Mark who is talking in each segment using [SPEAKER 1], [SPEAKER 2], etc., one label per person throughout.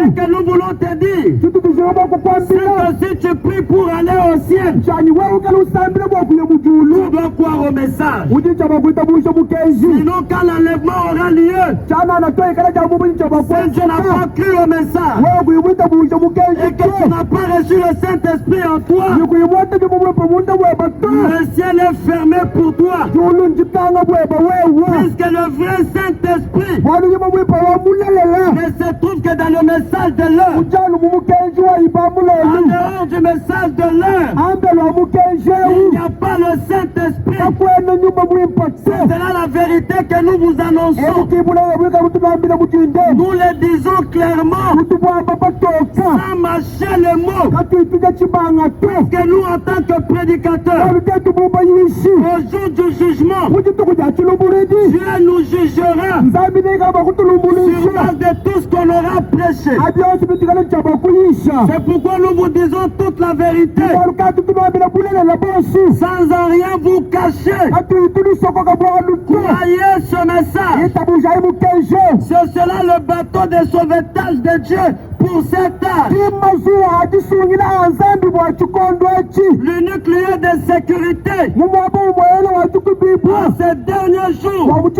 [SPEAKER 1] Ce que nous voulons te dire, c'est que si tu pries pour aller au ciel, tu dois croire au message. Sinon, quand l'enlèvement aura lieu, si tu n'as pas cru au message et que tu n'as pas reçu le Saint-Esprit en toi, le ciel est fermé pour toi. Puisque le vrai Saint-Esprit ne se trouve que dans le message de l'heure. En dehors du message de l'heure, il n'y a pas le Saint-Esprit. C'est là la vérité que nous vous annonçons. Nous le disons clairement, sans mâcher les mots. Que nous, en tant que prédicateurs, au jour du jugement, Dieu nous jugera sur base de tout ce qu'on aura prêché. C'est pourquoi nous vous disons toute la vérité, sans en rien vous cacher. Croyez ce message. C'est cela le bateau de sauvetage de Dieu pour cet âge. L'unique lieu de sécurité en ces derniers jours,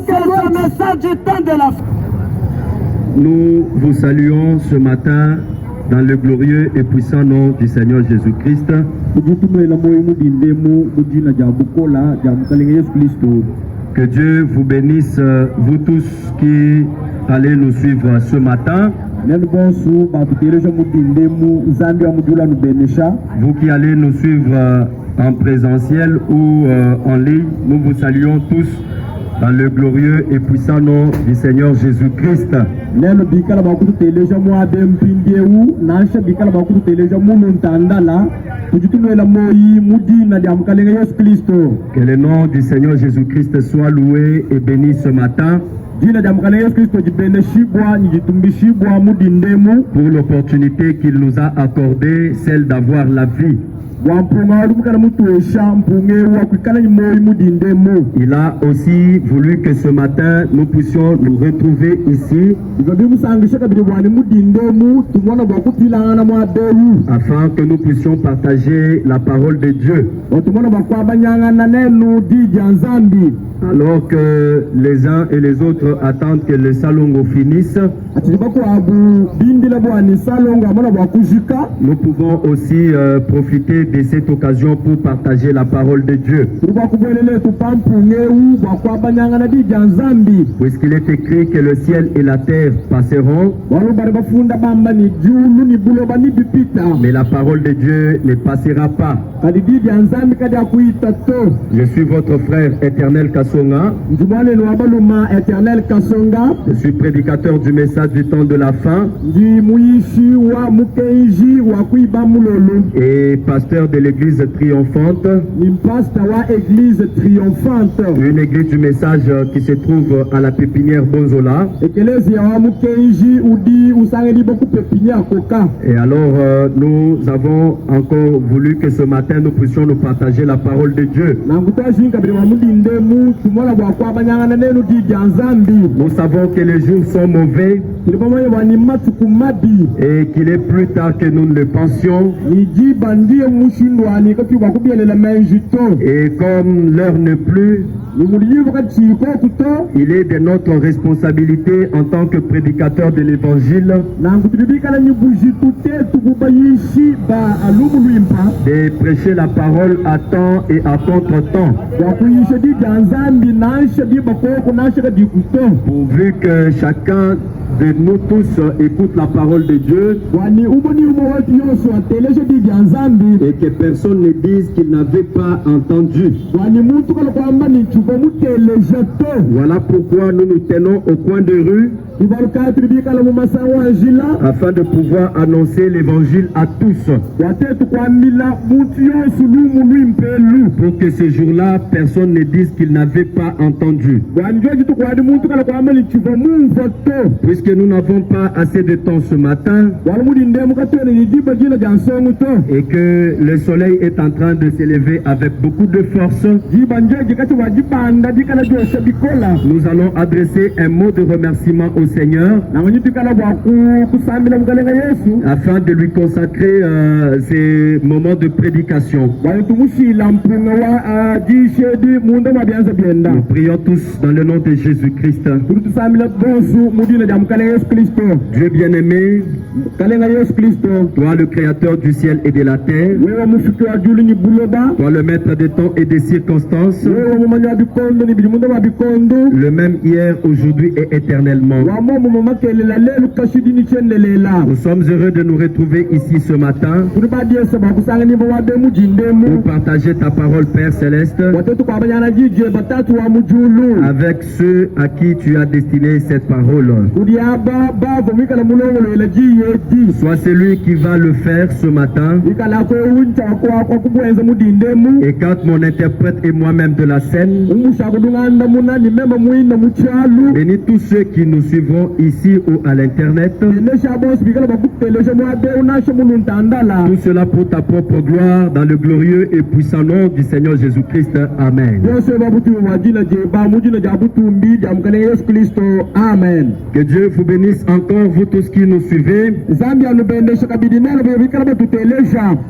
[SPEAKER 1] c'est le message du temps de la fin.
[SPEAKER 2] Nous vous saluons ce matin dans le glorieux et puissant nom du Seigneur Jésus-Christ. Que Dieu vous bénisse, vous tous qui allez nous suivre ce matin. Vous qui allez nous suivre en présentiel ou en ligne, nous vous saluons tous dans le glorieux et puissant nom du Seigneur Jésus-Christ. Que le nom du Seignor Jésus-Christ soit loué et béni ce matin pour l'opportunité qu'il nous a accordée, celle d'avoir la vie. Il a aussi voulu que ce matin nous puissions nous retrouver ici afin que nous puissions partager la parole de Dieu. Alors que les uns et les autres attendent que le salongo finisse, nous pouvons aussi profiter de cette occasion pour partager la parole de Dieu. Puisqu'il est écrit que le ciel et la terre passeront, mais la parole de Dieu ne passera pas. Je suis votre frère éternel Kasonga. Je suis prédicateur du message du temps de la fin et pasteur de l'église triomphante. Une église du message qui se trouve à la pépinière Bonzola. Et alors nous avons encore voulu que ce matin nous puissions nous partager la parole de Dieu. Nous savons que les jours sont mauvais et qu'il est plus tard que nous ne le pensions. Et comme l'heure n'est plus, il est de notre responsabilité en tant que prédicateur de l'évangile de prêcher la parole à temps et à contre-temps, pourvu que chacun de nous tous écoute la parole de Dieu et que personne ne dise qu'il n'avait pas entendu. Voilà pourquoi nous nous tenons au coin de rue afin de pouvoir annoncer l'évangile à tous, pour que ce jour-là personne ne dise qu'il n'avait pas entendu. Puisque nous n'avons pas assez de temps ce matin et que le soleil est en train de s'élever avec beaucoup de force, nous allons adresser un mot de remerciement au Seigneur afin de lui consacrer ces moments de prédication. Nous prions tous dans le nom de Jésus-Christ. Dieu bien-aimé, toi le créateur du ciel et de la terre, toi le maître des temps et des circonstances, le même hier, aujourd'hui et éternellement. Nous sommes heureux de nous retrouver ici ce matin pour partager ta parole, Père Céleste, avec ceux à qui tu as destiné cette parole. Sois celui qui va le faire ce matin. Et quand mon interprète et moi-même de la scène, bénis tous ceux qui nous suivront ici ou à l'internet. Tout cela pour ta propre gloire, dans le glorieux et puissant nom du Seigneur Jésus-Christ. Amen. Que Dieu vous bénisse encore, vous tous qui nous suivez.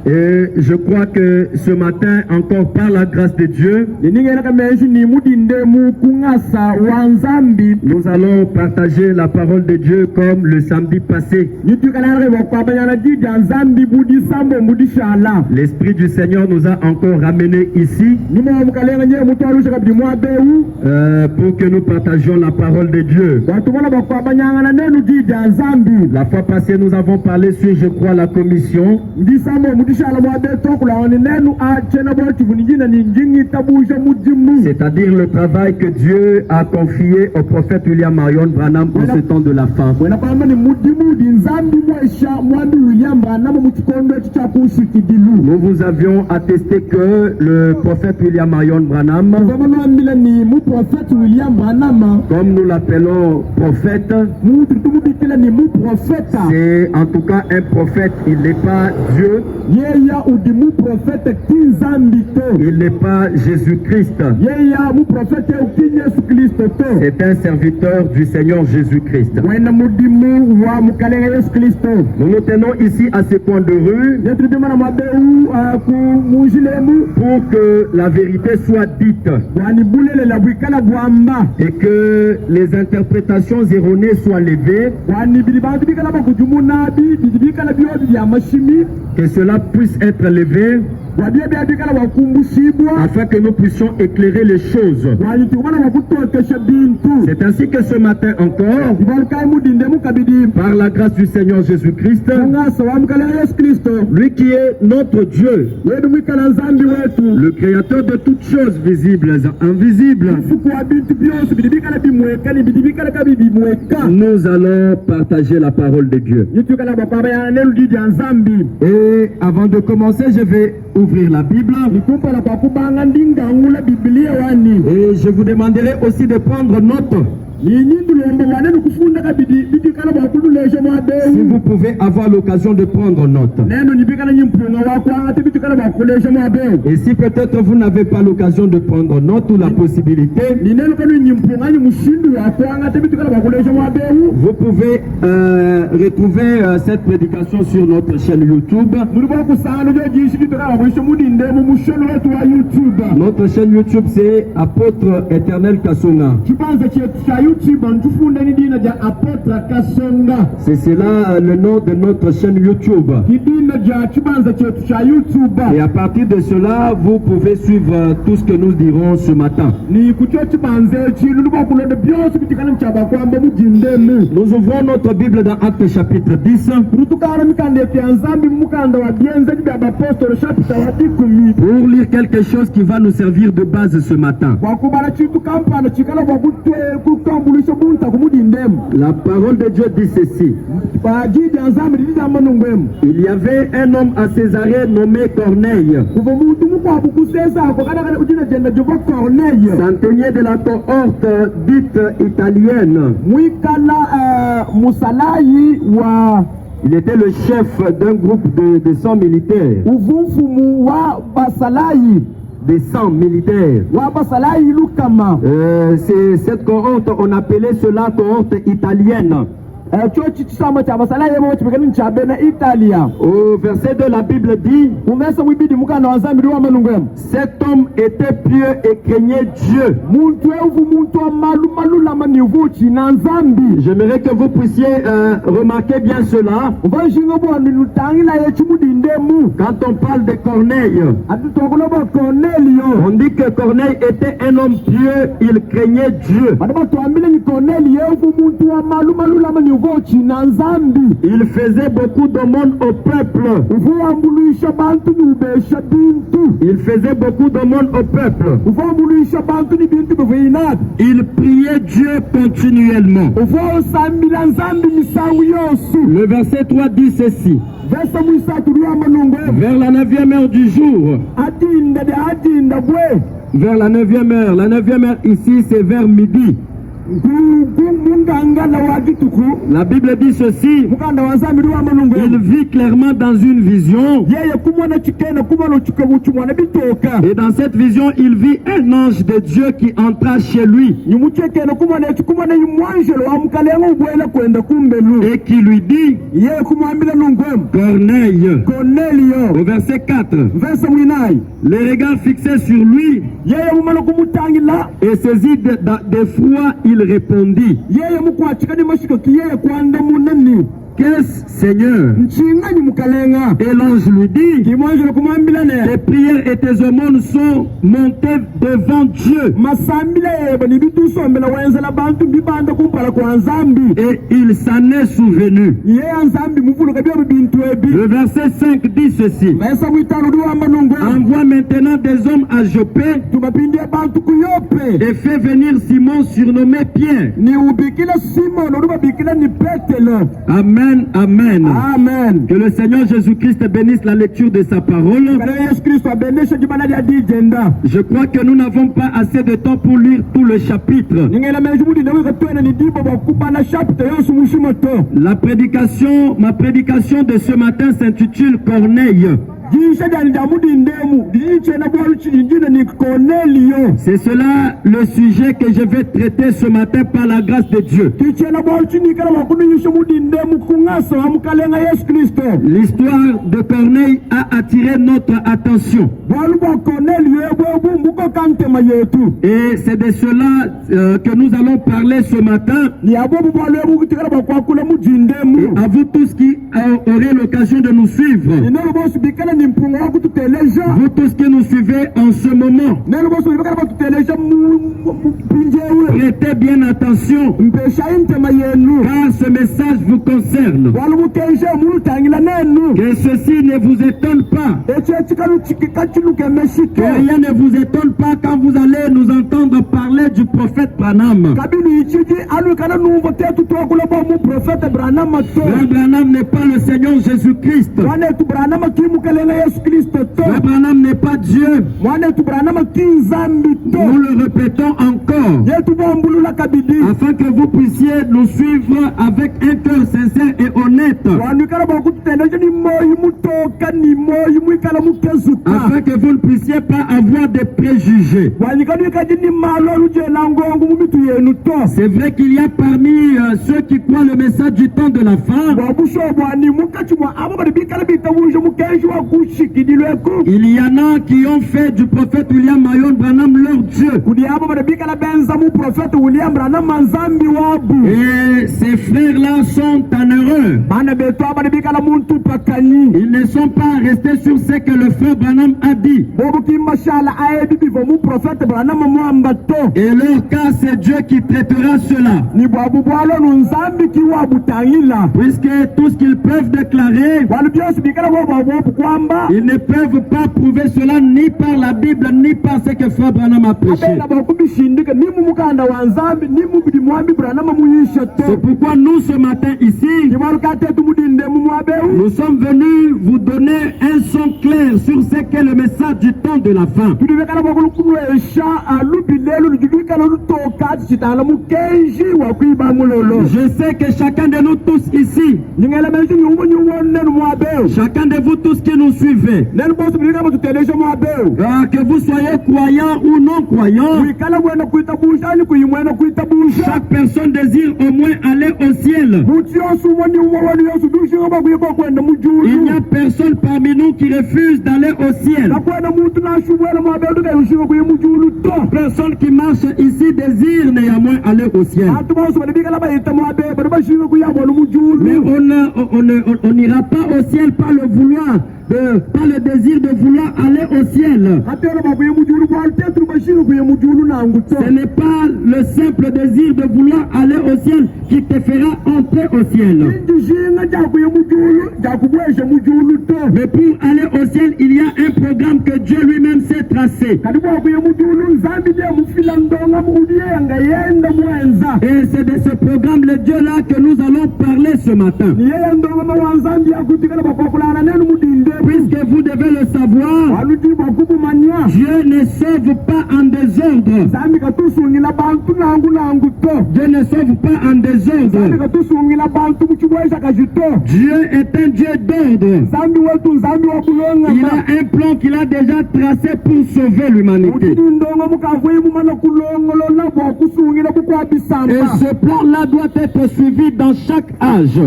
[SPEAKER 2] Et je crois que ce matin, encore par la grâce de Dieu, nous allons partager la parole de Dieu comme le samedi passé. L'Esprit du Seigneur nous a encore ramenés ici pour que nous partagions la parole de Dieu. La fois passée, nous avons parlé sur, je crois, la commission. C'est-à-dire le travail que Dieu a confié au prophète William Marion Branham en ce temps de la fin. Nous vous avions attesté que le prophète William Marion Branham, comme nous l'appelons prophète, c'est en tout cas un prophète. Il n'est pas Dieu. Il n'est pas Jésus-Christ. C'est un serviteur du Seigneur Jésus-Christ. Nous nous tenons ici à ce point de rue pour que la vérité soit dite et que les interprétations erronées soient levées, que cela puisse être levé afin que nous puissions éclairer les choses. C'est ainsi que ce matin encore, par la grâce du Seigneur Jésus-Christ, lui qui est notre Dieu, le créateur de toutes choses visibles et invisibles, nous allons partager la parole de Dieu. Et avant de commencer, je vais ouvrir la Bible. Et je vous demanderai aussi de prendre note. Si vous pouvez avoir l'occasion de prendre note. Et si peut-être vous n'avez pas l'occasion de prendre note ou la possibilité, vous pouvez retrouver cette prédication sur notre chaîne YouTube. Notre chaîne YouTube, c'est Apôtre Éternel Kasonga. C'est cela le nom de notre chaîne YouTube. Et à partir de cela, vous pouvez suivre tout ce que nous dirons ce matin. Nous ouvrons notre Bible dans Actes chapitre 10 pour lire quelque chose qui va nous servir de base ce matin. La parole de Dieu dit ceci. Il y avait un homme à Césarée nommé Corneille, centenier de la cohorte dite italienne. Il était le chef d'un groupe de 100 militaires. des 100 militaires. C'est cette cohorte, on appelait cela cohorte italienne. Au verset 2, la Bible dit: cet homme était pieux et craignait Dieu. J'aimerais que vous puissiez remarquer bien cela. Quand on parle de Corneille, on dit que Corneille était un homme pieux, il craignait Dieu. Il faisait beaucoup d'aumônes au peuple. Il faisait beaucoup d'aumônes au peuple. Il priait Dieu continuellement. Le verset 3 dit ceci: vers la 9e heure du jour, vers la 9e heure, la 9e heure ici c'est vers midi. La Bible dit ceci: il vit clairement dans une vision, et dans cette vision il vit un ange de Dieu qui entra chez lui et qui lui dit: Corneille. Au verset 4, les regards fixés sur lui, et saisi d'effroi, il répondit: qu'est-ce, Seigneur? Et l'ange lui dit: tes prières et tes aumônes sont montées devant Dieu. Et il s'en est souvenu. Le verset 5 dit ceci: envoie maintenant des hommes à Joppé et fais venir Simon surnommé Pierre. Amen, amen.
[SPEAKER 1] Amen.
[SPEAKER 2] Que le Seigneur Jésus-Christ bénisse la lecture de sa parole. Je crois que nous n'avons pas assez de temps pour lire tout le chapitre. Ma prédication de ce matin s'intitule Corneille. C'est cela le sujet que je vais traiter ce matin par la grâce de Dieu. L'histoire de Corneille a attiré notre attention. Et c'est de cela que nous allons parler ce matin. Et à vous tous qui aurez l'occasion de nous suivre, vous tous qui nous suivez en ce moment, prêtez bien attention, car ce message vous concerne. Que ceci ne vous étonne pas, que rien ne vous étonne pas quand vous allez nous entendre parler du prophète Branham. Frère Branham n'est pas le Seigneur Jésus-Christ. Frère Branham n'est pas Dieu. Nous le répétons encore, afin que vous puissiez nous suivre avec un cœur sincère et honnête, afin que vous ne puissiez pas avoir des préjugés. C'est vrai qu'il y a parmi ceux qui croient le message du temps de la fin, il y en a qui ont fait du prophète William Marion Branham leur Dieu. Et ces frères-là sont en erreur. Ils ne sont pas restés sur ce que le frère Branham a dit. Et leur cas, c'est Dieu qui traitera cela. Puisque tout ce qu'ils peuvent déclarer, ils ne peuvent pas prouver cela ni par la Bible, ni par ce que frère Branham a prêché. C'est pourquoi nous, ce matin ici, Nous sommes venus vous donner un son clair sur ce qu'est le message du temps de la fin. Je sais que chacun de nous tous ici, chacun de vous tous qui nous suivez, que vous soyez croyants ou non croyants, chaque personne désire au moins aller au ciel. Il n'y a personne parmi nous qui refuse d'aller au ciel. Personne qui marche ici désire néanmoins aller au ciel. Mais on n'ira pas au ciel par le vouloir, par le désir de vouloir aller au ciel. Ce n'est pas le simple désir de vouloir aller au ciel qui te fera entrer au ciel. Mais pour aller au ciel, il y a un programme que Dieu lui-même s'est tracé. Et c'est de ce programme, le Dieu-là, que nous allons parler ce matin. Puisque vous devez le savoir, Dieu ne sauve pas en désordre. Dieu ne sauve pas en désordre. Dieu est un Dieu d'ordre. Il a un plan qu'il a déjà tracé pour sauver l'humanité. Et ce plan-là doit être suivi dans chaque âge.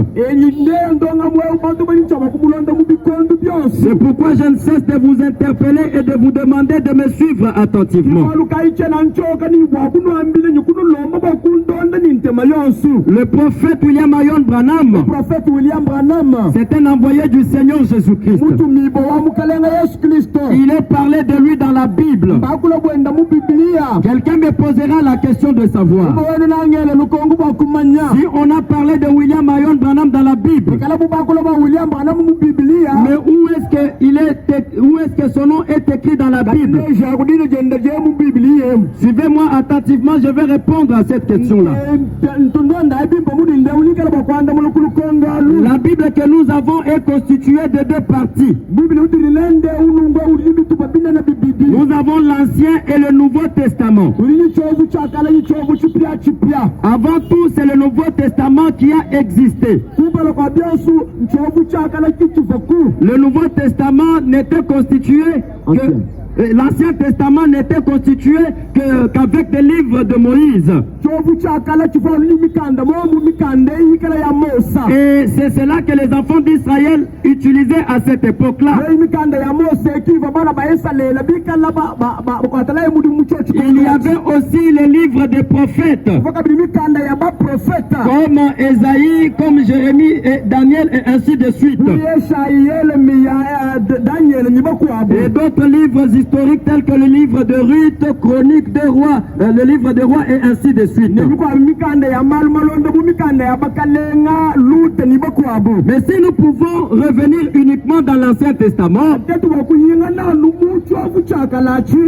[SPEAKER 2] C'est pourquoi je ne cesse de vous interpeller et de vous demander de me suivre attentivement. Le prophète William Marion Branham, c'est un envoyé du Seigneur Jésus-Christ. Il est parlé de lui dans la Bible. Quelqu'un me posera la question de savoir si on a parlé de William Marion Branham dans la Bible, mais où est-ce que son nom est écrit dans la Bible? Suivez-moi attentivement, je vais répondre à cette question-là. La Bible que nous avons est constituée de deux parties. Nous avons l'Ancien et le Nouveau Testament. Avant tout, c'est le Nouveau Testament qui a existé. Le Nouveau Testament n'était constitué que... L'Ancien Testament n'était constitué qu'avec des livres de Moïse. Et c'est cela que les enfants d'Israël utilisaient à cette époque-là. Il y avait aussi les livres des prophètes, comme Ésaïe, comme Jérémie et Daniel, et ainsi de suite. Et d'autres livres historiques tels que le livre de Ruth, Chronique des rois, le livre des rois, et ainsi de suite. Mais si nous pouvons revenir uniquement dans l'Ancien Testament,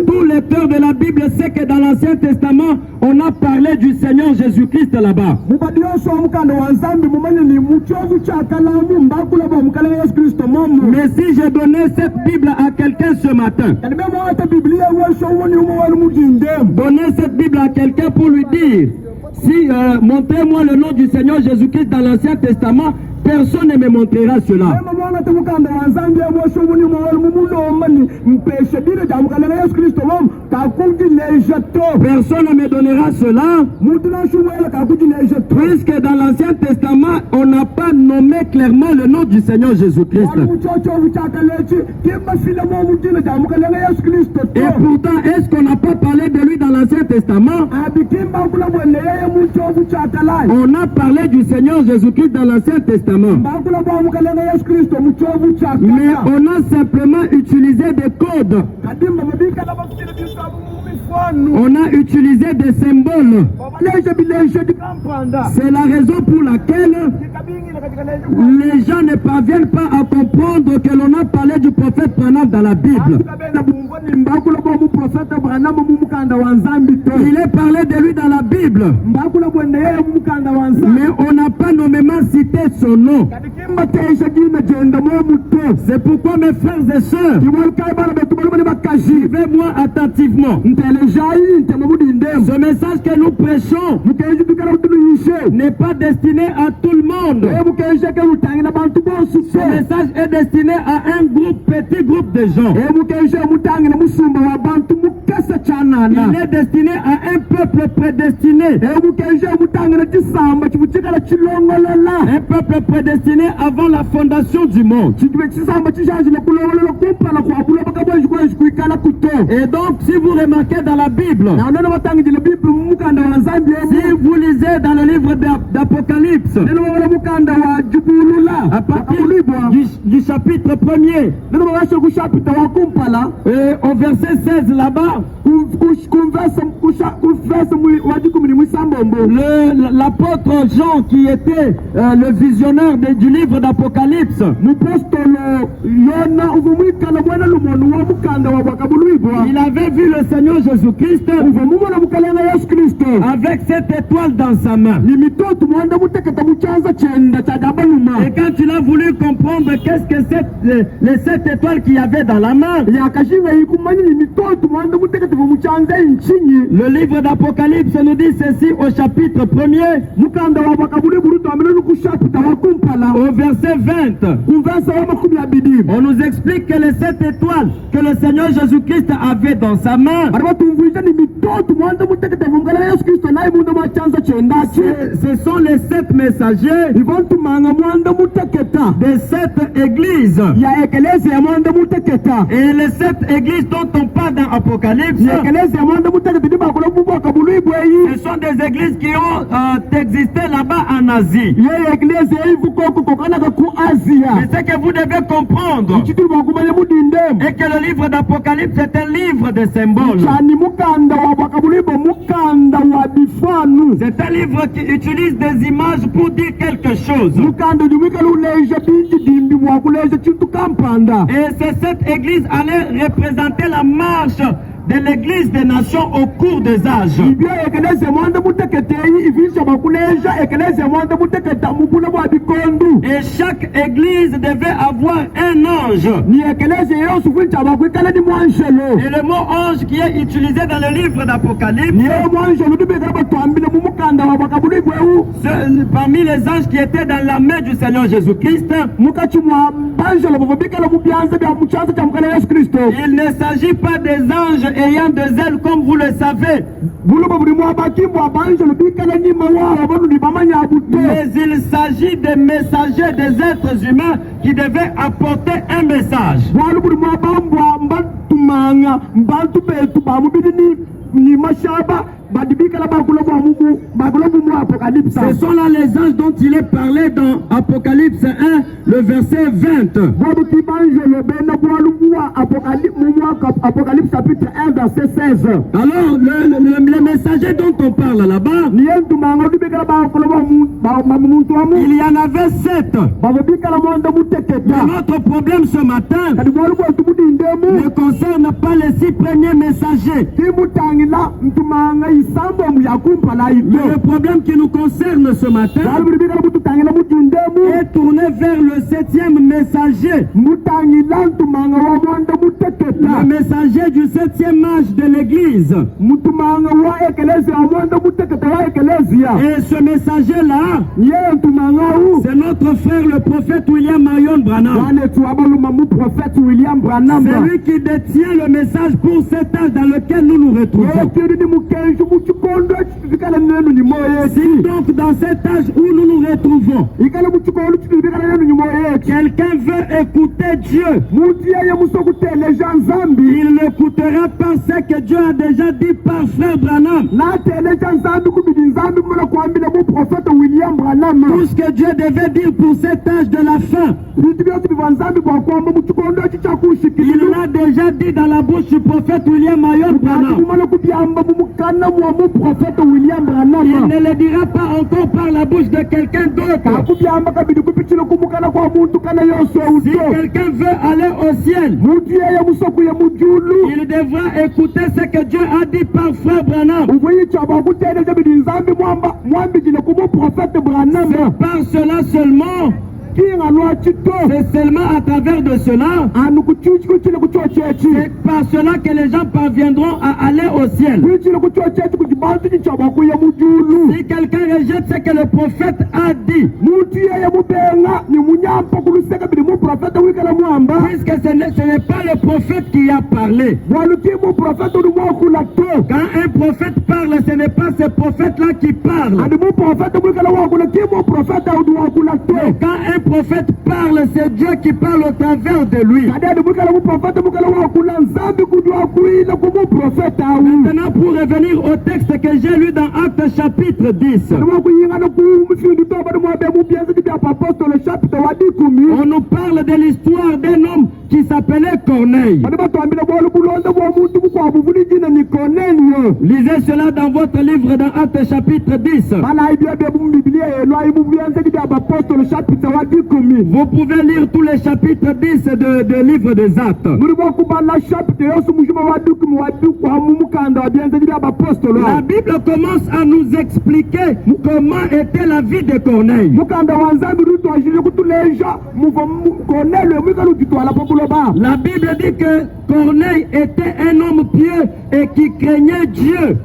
[SPEAKER 2] tout lecteur de la Bible sait que dans l'Ancien Testament, on a parlé du Seigneur Jésus-Christ là-bas. Mais si je donnais cette Bible à quelqu'un ce matin, donnez cette Bible à quelqu'un pour lui dire, si montrez-moi le nom du Seigneur Jésus-Christ dans l'Ancien Testament, personne ne me montrera cela. Personne ne me donnera cela, puisque dans l'Ancien Testament, on n'a pas nommé clairement le nom du Seigneur Jésus-Christ. Et pourtant, est-ce qu'on n'a pas parlé de lui dans l'Ancien Testament? On a parlé du Seigneur Jésus-Christ dans l'Ancien Testament. Mais on a simplement utilisé des codes. On a utilisé des symboles. C'est la raison pour laquelle les gens ne parviennent pas à comprendre que l'on a parlé du prophète Branham dans la Bible. Il est parlé de lui dans la Bible, mais on n'a pas nommément cité son nom. C'est pourquoi mes frères et sœurs, suivez-moi attentivement. Ce message que nous prêchons n'est pas destiné à tout le monde. Ce message est destiné à un petit groupe de gens. Il est destiné à un peuple prédestiné. Un peuple prédestiné avant la fondation du monde. Et donc, si vous remarquez dans la Bible, si vous lisez dans le livre d'Apocalypse, à partir du chapitre 1er, au verset 16 là-bas, l'apôtre Jean, qui était le visionnaire du livre d'Apocalypse, il avait vu le Seigneur Jésus-Christ avec cette étoile dans sa main. Et quand il a voulu comprendre qu'est-ce que c'est les 7 étoiles qu'il y avait dans la main, le livre d'Apocalypse nous dit ceci au chapitre 1er, au verset 20. On nous explique que les 7 étoiles que le Seigneur Jésus-Christ avait dans sa main, ce sont les 7 messagers des 7 églises. Et les 7 églises dont on parle dans Apocalypse, ce sont des églises qui ont existé là-bas en Asie. Mais ce que vous devez comprendre est que le livre d'Apocalypse est un livre de symboles. C'est un livre qui utilise des images pour dire quelque chose. Et c'est cette église allait représenter la marche de l'église des nations au cours des âges. Et chaque église devait avoir un ange. Et le mot ange qui est utilisé dans le livre d'Apocalypse, parmi les anges qui étaient dans la main du Seigneur Jésus-Christ, il ne s'agit pas des anges ayant des ailes comme vous le savez, mais il s'agit des messagers, des êtres humains qui devaient apporter un message. Ce sont là les anges dont il est parlé dans Apocalypse 1, le verset 20.
[SPEAKER 1] Apocalypse chapitre 1, verset 16.
[SPEAKER 2] Alors, le messager dont on parle là-bas, il y en avait 7. Mais notre problème ce matin ne concerne pas les 6 premiers messagers. Mais le problème qui nous concerne ce matin est tourné vers le 7e messager. Le messager du 7e âge de l'église. Et ce messager-là, c'est notre frère le prophète William Marion Branham. C'est lui qui détient le message pour cet âge dans lequel nous nous retrouvons. Si donc dans cet âge où nous nous retrouvons, quelqu'un veut écouter Dieu, il n'écoutera pas ce que Dieu a déjà dit par frère Branham. Tout ce que Dieu devait dire pour cet âge de la fin, il l'a déjà dit dans la bouche du prophète William Marion Branham. Il ne le dira pas encore par la bouche de quelqu'un d'autre. Si quelqu'un veut aller au ciel, il devra écouter ce que Dieu a dit par frère Branham. C'est par cela seulement. C'est seulement à travers de cela, c'est par cela que les gens parviendront à aller au ciel. Si quelqu'un rejette ce que le prophète a dit, puisque ce n'est pas le prophète qui a parlé. Quand un prophète parle, ce n'est pas ce prophète-là qui parle. Mais quand un prophète parle, c'est Dieu qui parle au travers de lui. Maintenant, pour revenir au texte que j'ai lu dans Actes chapitre 10, on nous parle de l'histoire d'un homme qui s'appelait Corneille. Lisez cela dans votre livre dans Actes chapitre 10. Vous pouvez lire tous les chapitres 10 de livre des Actes. La Bible commence à nous expliquer comment était la vie de Corneille. La Bible dit que Corneille était un homme pieux et qui craignait Dieu.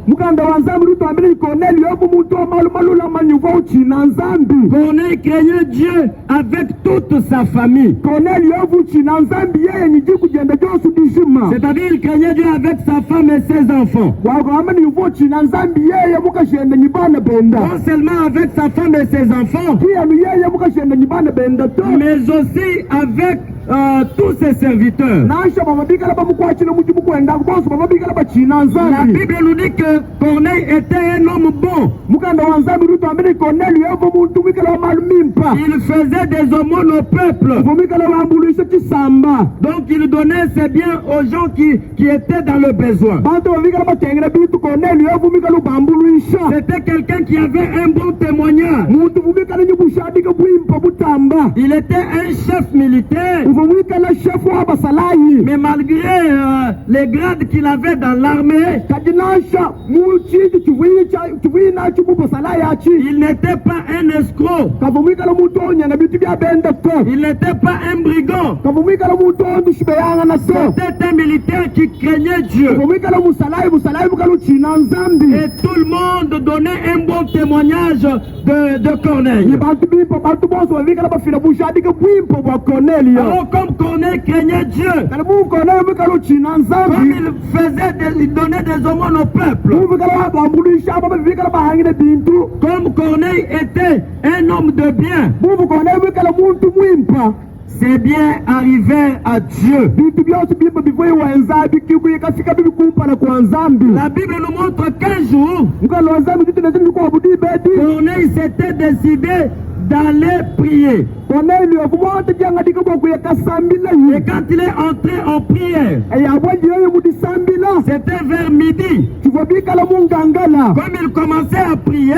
[SPEAKER 2] Corneille craignait Dieu avec toute sa famille. C'est-à-dire qu'il craignait Dieu avec sa femme et ses enfants. Non seulement avec sa femme et ses enfants, mais aussi avec tous ses serviteurs. La Bible nous dit que Corneille était un homme bon. Il faisait des aumônes au peuple. Donc il donnait ses biens aux gens qui étaient dans le besoin. C'était quelqu'un qui avait un bon témoignage. Il était un chef militaire. Mais malgré les grades qu'il avait dans l'armée, il n'était pas un escroc. Il n'était pas un brigand. C'était un militaire qui craignait Dieu. Et tout le monde donnait un bon témoignage de Corneille. Alors comme Corneille craignait Dieu, comme il donnait des aumônes au peuple, comme Corneille était un homme de bien, c'est bien arrivé à Dieu. La Bible nous montre qu'un jour, Corneille s'était décidé d'aller prier. Et quand il est entré en prière, c'était vers midi. Comme il commençait à prier,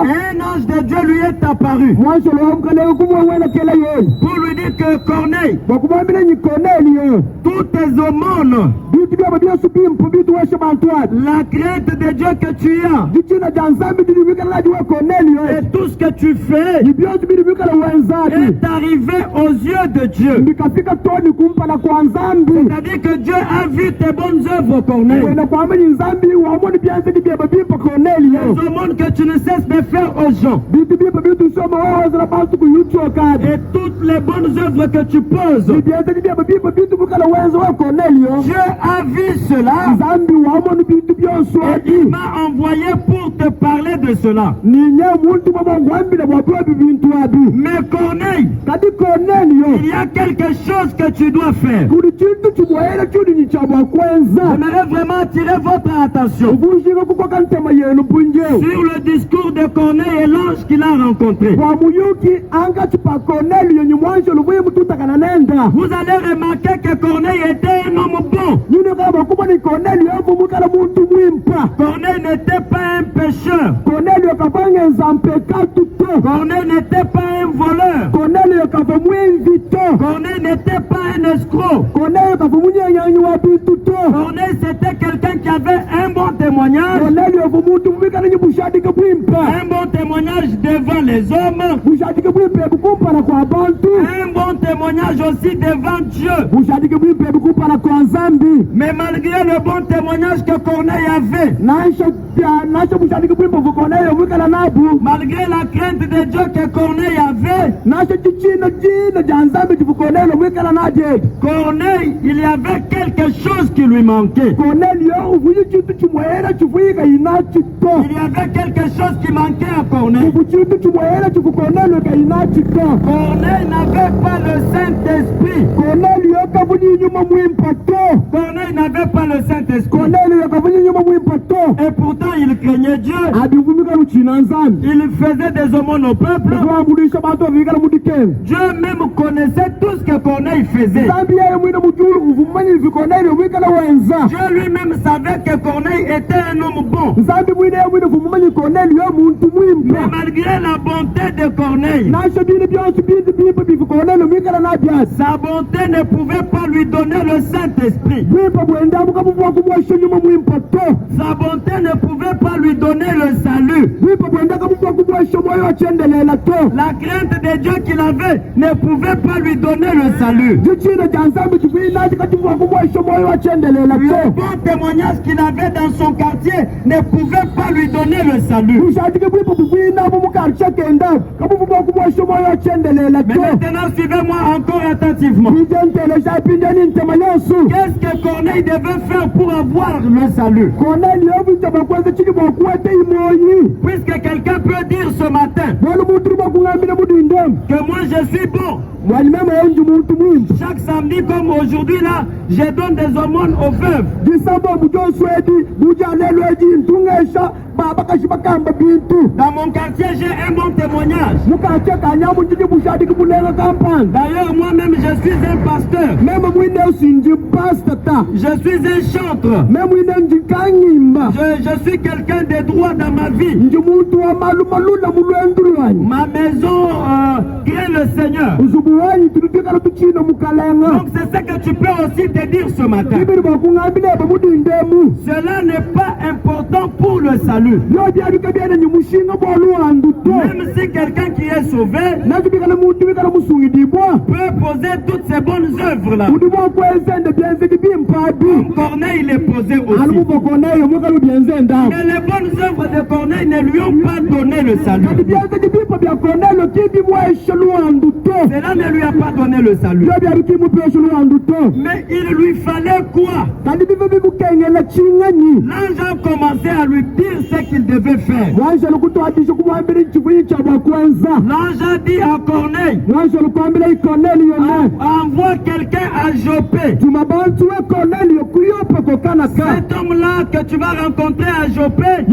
[SPEAKER 2] un ange de Dieu lui est apparu pour lui dire que Corneille, toutes tes aumônes, la crainte de Dieu que tu as, et tout ce que tu fais est arrivé aux yeux de Dieu. C'est-à-dire que Dieu a vu tes bonnes œuvres, Corneille. Les aumônes que tu ne cesses de faire aux gens. Et toutes les bonnes œuvres que tu poses. Dieu a vu cela. Et il m'a envoyé pour te parler de cela. Mais Corneille, il y a quelque chose que tu dois faire. J'aimerais vraiment attirer votre attention sur le discours de Corneille et l'ange qu'il a rencontré. Vous allez remarquer que Corneille était un homme bon. Corneille n'était pas un pécheur. Corneille n'était pas un voleur.
[SPEAKER 1] Corneille n'était pas un escroc. Corneille, c'était quelqu'un qui avait un bon témoignage. Un bon témoignage devant les hommes. Un bon témoignage aussi devant Dieu. Mais malgré le bon témoignage que Corneille avait, malgré la crainte de Dieu que Corneille avait, Corneille, il y avait quelque chose qui lui manquait. Il y avait quelque chose qui manquait à Corneille. Corneille n'avait pas le Saint-Esprit. Corneille n'avait pas le Saint-Esprit. Et pourtant il craignait Dieu. Il faisait des aumônes au peuple. Dieu même connaissait tout ce que Corneille faisait. Dieu lui-même savait que Corneille était un homme bon. Mais malgré la bonté de Corneille, sa bonté ne pouvait pas lui donner le Saint-Esprit. Sa bonté ne pouvait pas lui donner le salut. La crainte de Dieu qu'il avait ne pouvait pas lui donner le salut. Le bon témoignage qu'il avait dans son quartier ne pouvait pas lui donner le salut. Mais maintenant, suivez-moi encore attentivement. Qu'est-ce que Corneille devait faire pour avoir le salut? Puisque quelqu'un peut dire ce matin que moi je suis bon. Chaque samedi comme aujourd'hui là, je donne des aumônes aux veuves. Dans mon quartier, j'ai un bon témoignage. D'ailleurs, moi-même, je suis un pasteur. Je suis un chantre. Je suis quelqu'un de droit dans ma vie. Ma maison craint le Seigneur. Donc c'est ce que tu peux aussi te dire ce matin. Cela n'est pas important pour le salut. Même si quelqu'un qui est sauvé peut poser toutes ces bonnes œuvres là. Corneille les posait aussi. Mais les bonnes œuvres de Corneille ne lui ont pas donné le salut. Cela ne lui a pas donné le salut. Mais il lui fallait quoi? L'ange a commencé à lui dire ce qu'il devait faire. L'ange a dit à Corneille, envoie quelqu'un à Joppé. Cet homme-là que tu vas rencontrer à Joppé,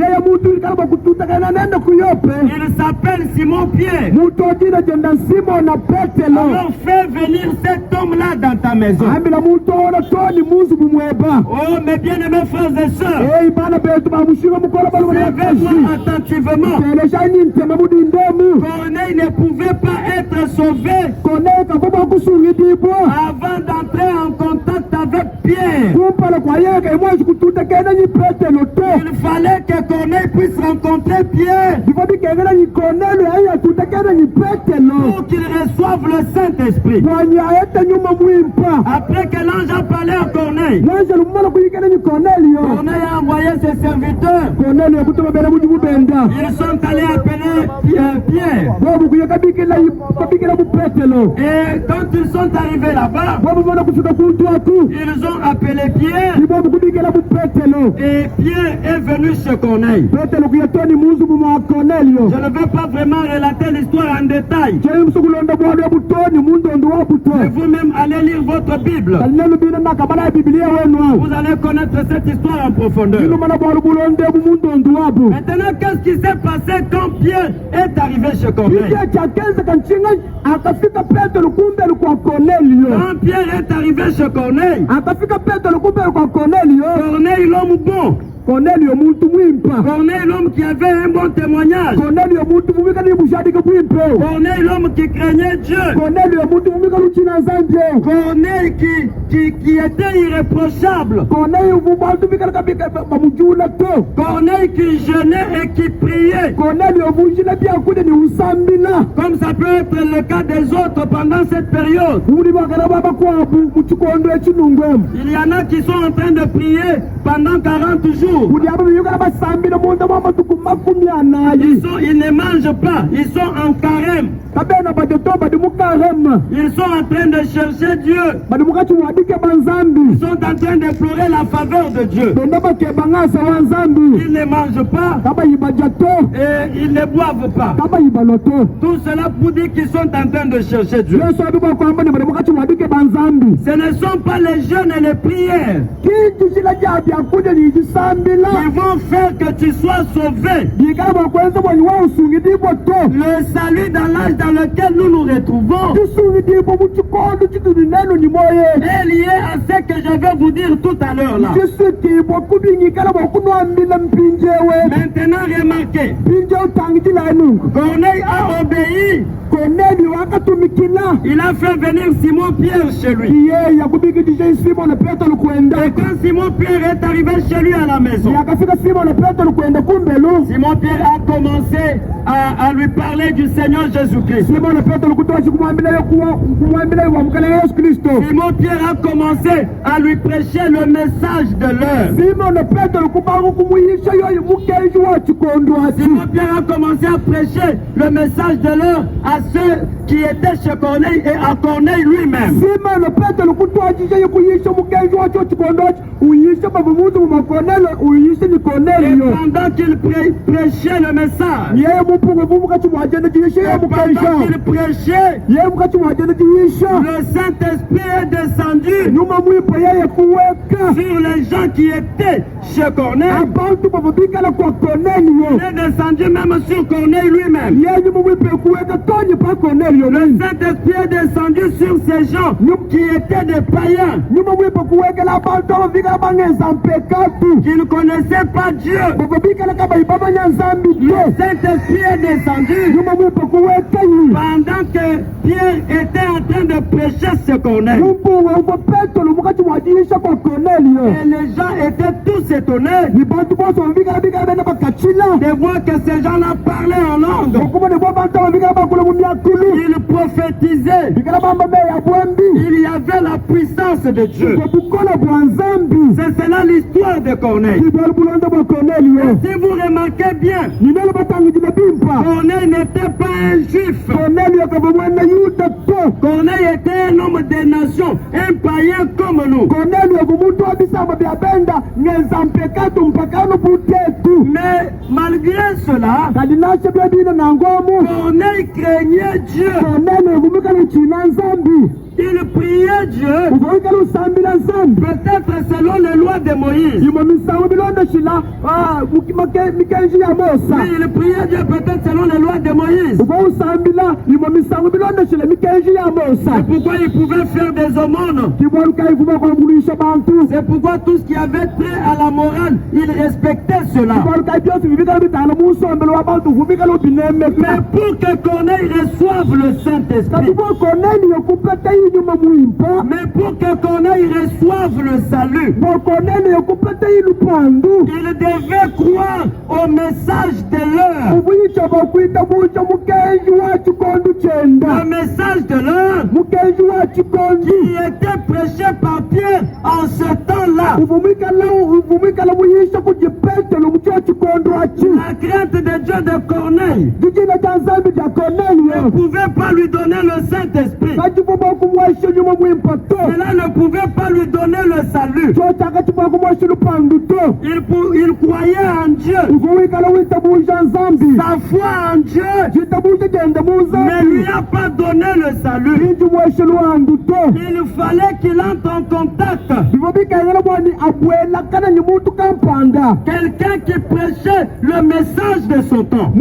[SPEAKER 1] il s'appelle Simon-Pierre. Alors fais venir cet homme-là dans ta maison. Oh mes bien-aimés frères et sœurs, suivez-moi attentivement. Corneille ne pouvait pas être sauvé avant d'entrer en contact avec Pierre. Il fallait que Corneille puisse rencontrer Pierre pour qu'il reçoive le Saint-Esprit. Après que l'ange a parlé à Corneille, Corneille a envoyé ses serviteurs. Ils sont allés appeler Pierre. Et quand ils sont arrivés là-bas, ils ont appelé Pierre. Et Pierre est venu chez Corneille. Je ne veux pas vraiment relater l'histoire en détail. Mais vous-même allez lire votre Bible. Vous allez connaître cette histoire en profondeur. Maintenant, qu'est-ce qui s'est passé quand Pierre est arrivé chez Corneille? Quand Pierre est arrivé chez Corneille, Corneille l'homme bon, Corneille, l'homme qui avait un bon témoignage. Corneille, l'homme qui craignait Dieu. Corneille qui était irréprochable. Corneille qui jeûnait et qui priait. Comme ça peut être le cas des autres pendant cette période. Il y en a qui sont en train de prier pendant 40 jours. Ils ne mangent pas, ils sont en carême. Ils sont en train de chercher Dieu. Ils sont en train d'implorer la faveur de Dieu. Ils ne mangent pas et ils ne boivent pas. Tout cela pour dire qu'ils sont en train de chercher Dieu. Ce ne sont pas les jeûnes et les prières qui vont faire que tu sois sauvé. Le salut dans l'âge dans lequel nous nous retrouvons est lié à ce que je vais vous dire tout à l'heure là. Maintenant remarquez, Corneille a obéi. Il a fait venir Simon Pierre chez lui. Et quand Simon Pierre est arrivé chez lui à la maison, Simon Pierre a commencé à lui parler du Seigneur Jésus-Christ. Simon Pierre a commencé à lui prêcher le message de l'heure. Simon Pierre a commencé à prêcher le message de l'heure à ceux qui étaient chez Corneille et à Corneille lui-même. Et pendant qu'il prêchait le message, le Saint-Esprit est descendu sur les gens qui étaient chez Corneille. Il est descendu même sur Corneille lui-même. Le Saint-Esprit est descendu sur ces gens qui étaient des païens, qui ne connaissaient pas Dieu. Le Saint-Esprit est descendu pendant que Pierre était en train de prêcher ce Corneille. Et les gens étaient tous étonnés de voir que ces gens-là parlaient en langue. Ils prophétisaient. Il y avait la puissance de Dieu. C'est cela l'histoire de Corneille. Et si vous remarquez bien, Corneille n'était pas un juif. Corneille était un homme des nations, un païen comme nous. Mais malgré cela, Corneille craignait Dieu. Il priait Dieu, peut-être selon les lois de Moïse. Oui, il priait Dieu peut-être selon les lois de Moïse. C'est pourquoi il pouvait faire des aumônes. C'est pourquoi tout ce qui avait trait à la morale, il respectait cela. Mais pour que Corneille reçoive le Saint-Esprit, mais pour que Corneille reçoive le salut, il devait croire au message de l'heure. Le message de l'heure qui était prêché par Pierre en ce temps-là. La crainte de Dieu de Corneille ne pouvait pas lui donner le Saint-Esprit. Cela ne pouvait pas lui donner le salut. Il croyait en Dieu. Sa foi en Dieu ne lui a pas donné le salut. Il fallait qu'il entre en contact. Quelqu'un qui prêchait le message de
[SPEAKER 2] son temps. Et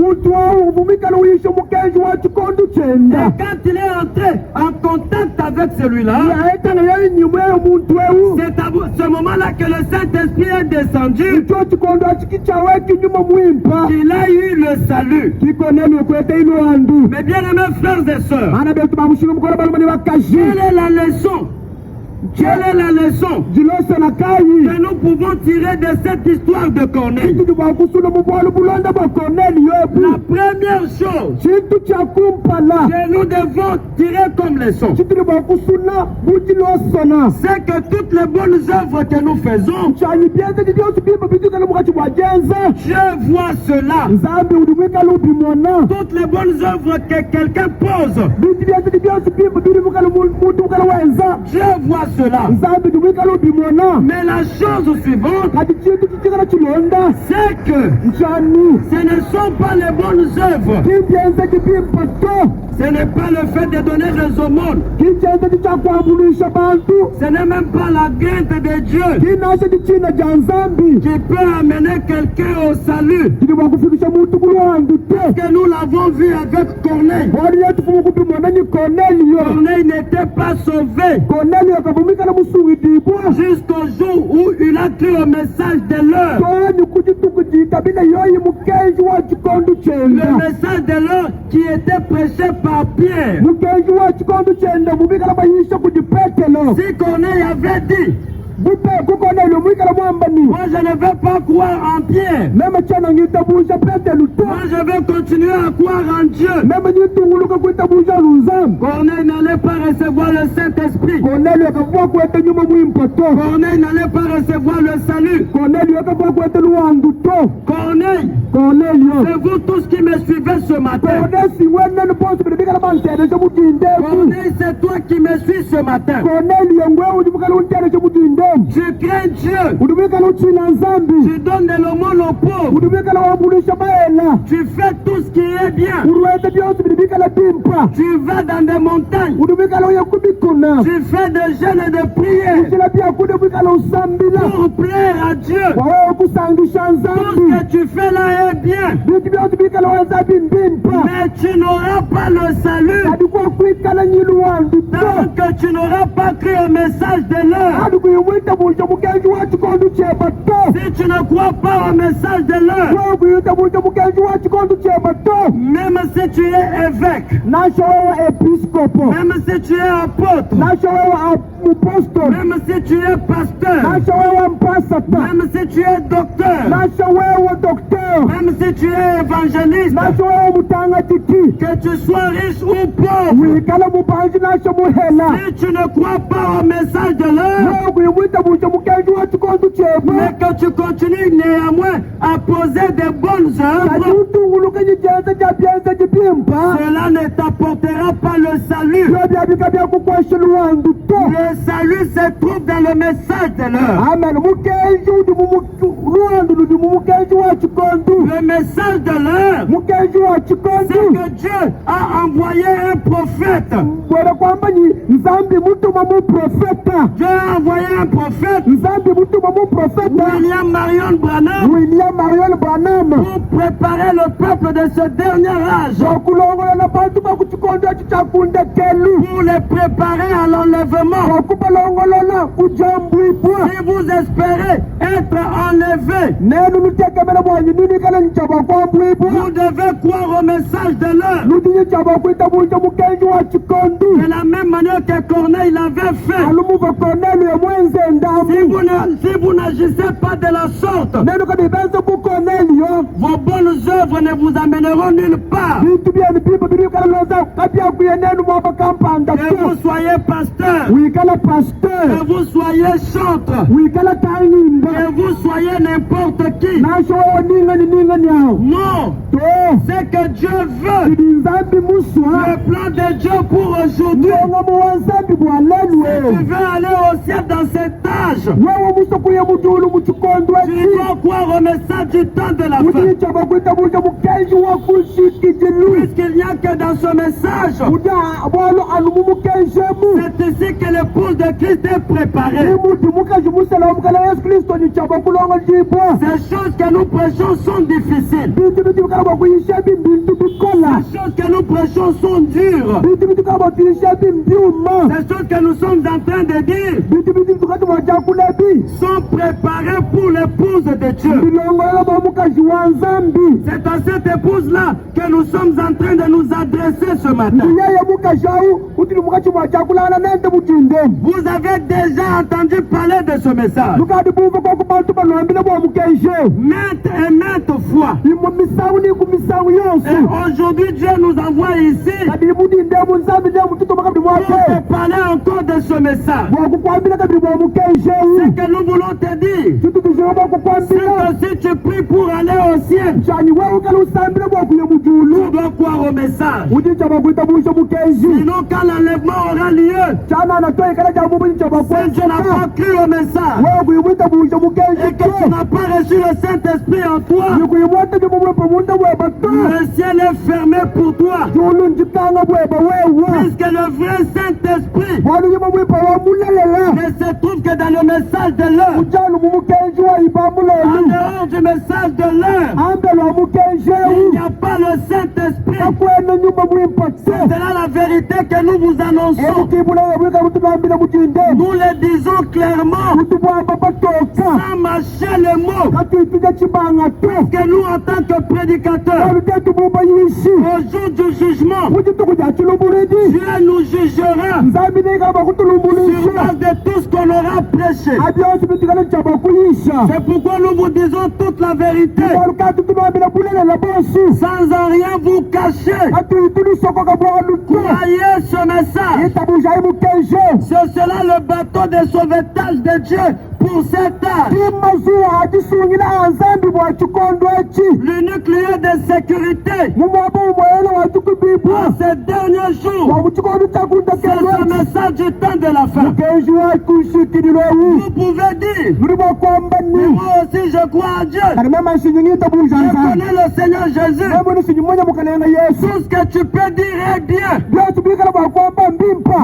[SPEAKER 2] quand il est entré en contact avec celui-là, c'est à ce moment-là que le Saint-Esprit est descendu. Il a eu le salut. Mes bien-aimés frères et sœurs, quelle est la leçon? Quelle est la leçon que nous pouvons tirer de cette histoire de Corneille? La première chose que nous devons tirer comme leçon, c'est que toutes les bonnes œuvres que nous faisons, Dieu voit cela. Toutes les bonnes œuvres que quelqu'un pose, Dieu voit cela. Mais la chose suivante, c'est que ce ne sont pas les bonnes œuvres. Ce n'est pas le fait de donner des aumônes. Ce n'est même pas la crainte de Dieu qui peut amener quelqu'un au salut. Parce que nous l'avons vu avec Corneille. Corneille n'était pas sauvé jusqu'au jour où il a cru au message de l'heure. Le message de l'heure qui était prêché par Pierre. Si Corneille avait dit, moi je ne vais pas croire en Pierre, moi je vais continuer à croire en Dieu, Corneille n'allait pas recevoir le Saint-Esprit. Corneille n'allait pas recevoir le salut. Corneille, c'est vous tous qui me suivez ce matin. Corneille, c'est toi qui me suis ce matin. Tu crains Dieu. Tu donnes de l'aumône aux pauvres. Tu fais tout ce qui est bien. Tu vas dans des montagnes. Tu fais des jeûnes et des prières pour plaire à Dieu. Tout ce que tu fais là est bien. Mais tu n'auras pas le salut tant que tu n'auras pas cru au message de l'heure. Si tu ne crois pas au message de l'heure, même si tu es évêque, même si tu es apôtre, même si tu es pasteur, même si tu es docteur, même si tu es évangéliste, que tu sois riche ou pauvre, si tu ne crois pas au message de l'heure, mais que tu continues néanmoins à poser de bonnes œuvres, cela ne t'apportera pas le salut. Le salut se trouve dans le message de l'heure. Le message de l'heure, c'est que Dieu a envoyé un prophète. Dieu a envoyé un prophète, William Marion Branham, pour préparer le peuple de ce dernier âge, pour les préparer à l'enlèvement. Si vous espérez être enlevé, vous devez croire au message de l'heure. De la même manière que Corneille l'avait fait. Si vous n'agissez pas de la sorte, vos bonnes œuvres ne vous amèneront nulle part. Que vous soyez pasteur, que vous soyez chantre, que vous soyez n'importe qui. Non, c'est que Dieu veut. Le plan de Dieu pour aujourd'hui, si tu veux aller au ciel dans cet âge, tu dois croire au message du temps de la fin. Puisqu'il n'y a que dans ce message, c'est ici que l'épouse de
[SPEAKER 1] le Christ est préparé. Ces choses que nous prêchons sont difficiles. Ces choses que nous prêchons sont dures. Ces choses que nous sommes en train de dire sont préparées pour l'épouse de Dieu. C'est à cette épouse-là que nous sommes en train de nous adresser ce matin. Vous avez déjà entendu parler de ce message maintes et maintes fois. Et aujourd'hui, Dieu nous envoie ici pour te parler encore de ce message. Ce que nous voulons te dire, c'est que si tu pries pour aller au ciel, tu dois croire au message. Sinon, quand l'enlèvement aura lieu, si tu n'as pas cru au message et que tu n'as pas reçu le Saint-Esprit en toi, le ciel est fermé pour toi. Puisque le vrai Saint-Esprit ne se trouve que dans le message de l'heure. En dehors du message de l'heure, il n'y a pas le Saint-Esprit. C'est là la vérité que nous vous annonçons. Nous le disons clairement, sans mâcher les mots. Que nous, en tant que prédicateurs, au jour du jugement, Dieu nous jugera sur base de tout ce qu'on aura prêché. C'est pourquoi nous vous disons toute la vérité, sans en rien vous cacher. Croyez ce message. C'est cela le bateau de sauvetage de Dieu pour cet âge. L'unique lieu de sécurité pour ces derniers jours, c'est le message du temps de la fin. Vous pouvez dire, mais moi aussi je crois à Dieu. Je connais le Seigneur Jésus. Tout ce que tu peux dire est bien.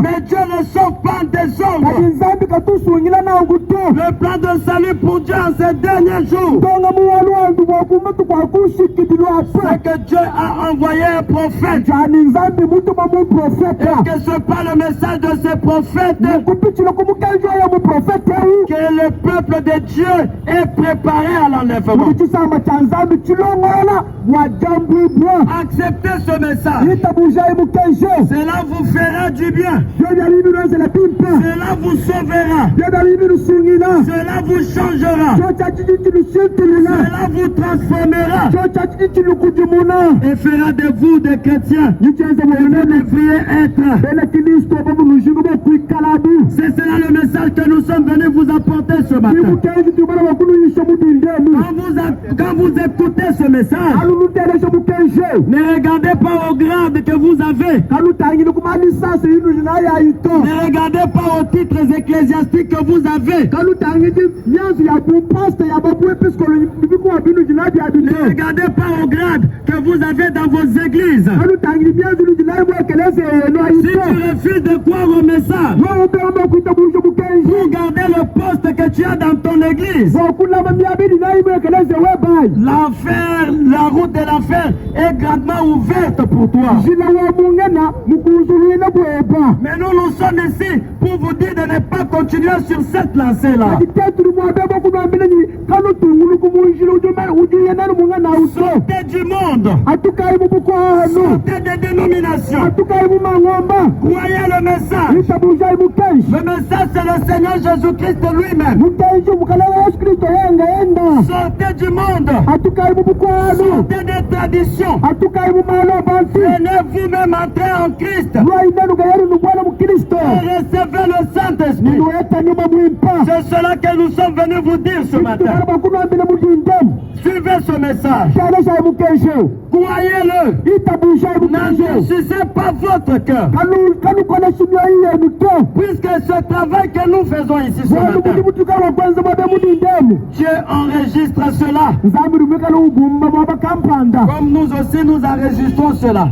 [SPEAKER 1] Mais Dieu ne sauve pas des hommes. Le plan de salut pour Dieu en ces derniers jours, c'est que Dieu a envoyé un prophète. Et que ce pas le message de ce prophète que le peuple de Dieu est préparé à l'enlèvement. Acceptez ce message. Cela vous fera du bien. Cela vous sauvera. Cela vous changera. Cela vous transformera. Et fera de vous des chrétiens. Vous devriez être. C'est cela le message que nous sommes venus vous apporter ce matin. Quand vous écoutez ce message, ne regardez pas au grade que vous avez. Ne regardez pas aux titres ecclésiastiques que vous avez. Ne regardez pas au grade que vous avez dans vos églises. Si tu refuses de croire au message, pour garder le poste que tu as dans ton église, l'enfer, la route de l'enfer est grandement ouverte pour toi. Mais nous sommes ici pour vous dire de ne pas continuer sur cette lancée-là. Sortez du monde. Sortez des dénominations. Croyez le message. Le message, c'est le Seigneur Jésus-Christ lui-même. Sortez du monde. Sortez des traditions. Venez vous-même entrer en Christ. Et recevez le Saint-Esprit. C'est cela que nous sommes venus vous dire ce matin. Suivez ce message. Croyez-le. N'endurcissez pas votre cœur. Puisque ce travail que nous faisons ici ce matin, Dieu enregistre cela. Comme nous aussi nous enregistrons cela.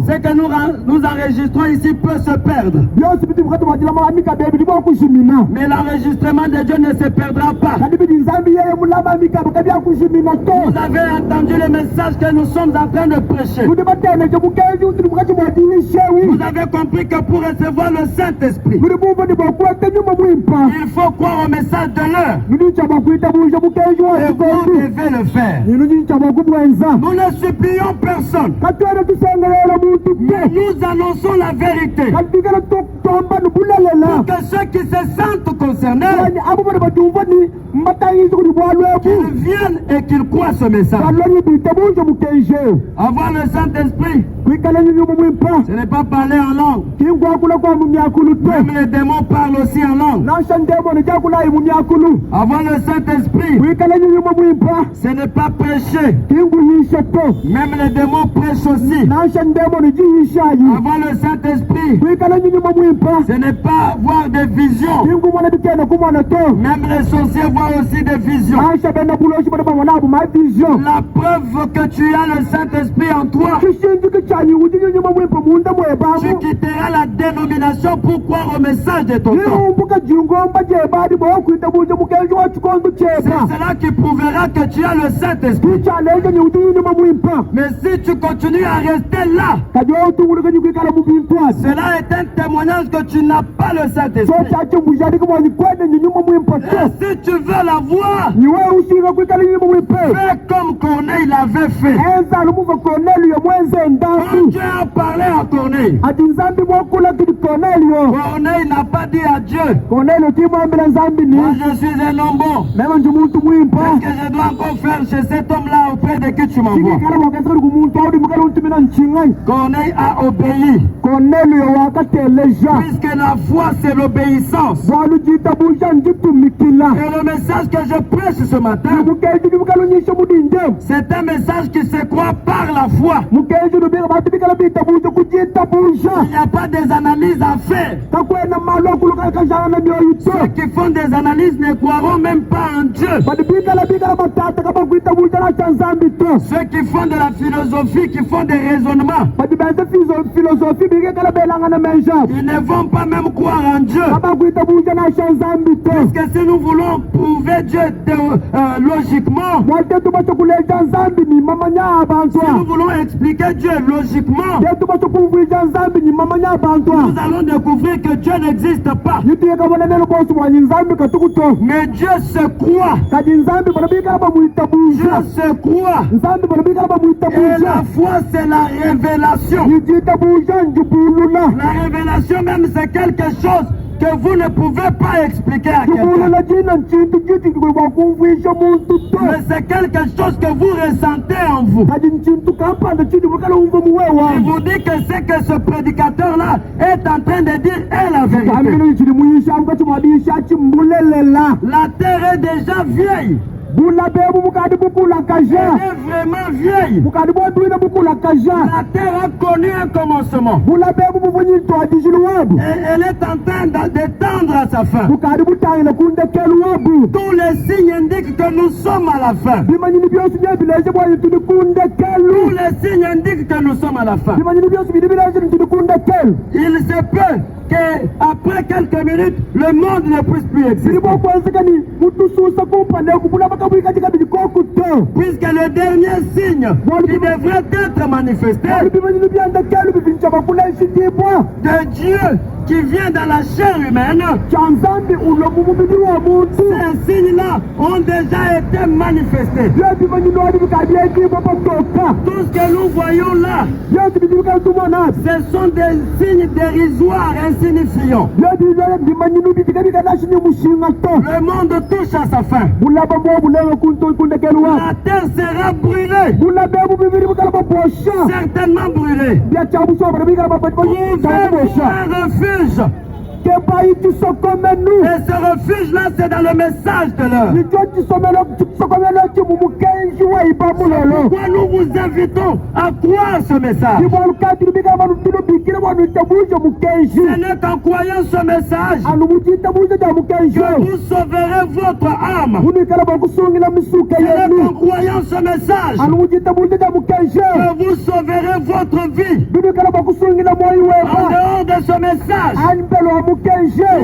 [SPEAKER 1] Ce que nous enregistrons ici peut se perdre. Mais l'enregistrement de Dieu ne se perdra pas. Vous avez entendu le message que nous sommes en train de prêcher. Vous avez compris que pour recevoir le Saint-Esprit, il faut croire au message de l'heure. Et vous devez le faire. Nous ne supplions personne, mais nous annonçons la vérité pour que ceux qui se sentent concernés, qu'ils viennent et qu'ils croient ce message. Avoir le Saint-Esprit, ce n'est pas parler en langue. Même les démons parlent aussi en langue. Avoir le Saint-Esprit, ce n'est pas prêcher. Même les démons prêchent aussi. Avoir le Saint-Esprit, ce n'est pas voir des visions. Même les sorciers voient aussi des visions. La preuve que tu as le Saint-Esprit en toi, tu quitteras la dénomination pour croire au message de ton temps. C'est cela qui prouvera que tu as le Saint-Esprit. Mais si tu continues à rester là, cela est un témoignage que tu n'as pas le Saint-Esprit. Et si tu veux la voir, fais comme Corneille l'avait fait. Quand Dieu a parlé à Corneille, Corneille n'a pas dit à Dieu, moi je suis un homme bon. Qu'est-ce que je dois encore faire chez cet homme-là auprès de qui tu m'envoies? Corneille a obéi. Puisque la foi c'est l'obéissance. Et le message que je prêche ce matin, c'est un message qui se croit par la foi. Il n'y a pas des analyses à faire. Ceux qui font des analyses ne croiront même pas en Dieu. Ceux qui font de la philosophie, qui font des raisonnements, ils ne vont pas même croire en Dieu. Parce que si nous voulons prouver Dieu logiquement, si nous voulons expliquer Dieu logiquement, nous allons découvrir que Dieu n'existe pas. Mais Dieu se croit. Dieu se croit. Et la foi c'est la révélation. La révélation même c'est quelque chose que vous ne pouvez pas expliquer à quelqu'un. Mais c'est quelque chose que vous ressentez en vous. Il vous dit que c'est que ce prédicateur-là est en train de dire est la vérité. La terre est déjà vieille. Elle est vraiment vieille. La terre a connu un commencement. Et elle est en train d'étendre à sa fin. Tous les signes indiquent que nous sommes à la fin. Tous les signes indiquent que nous sommes à la fin. Il se peut qu'après quelques minutes, le monde ne puisse plus exister. Puisque le dernier signe qui devrait être manifesté de Dieu qui vient dans la chair humaine, ces signes-là ont déjà été manifestés. Tout ce que nous voyons là, ce sont des signes dérisoires, insignifiants. Le monde touche à sa fin. La terre sera brûlée. Certainement brûlée. Trouvez un refuge. Et ce refuge-là, c'est dans le message de l'heure. Pourquoi nous vous invitons à croire ce message? Ce n'est qu'en croyant ce message que vous sauverez votre âme. Ce n'est qu'en croyant ce message que vous sauverez votre vie. En dehors de ce message,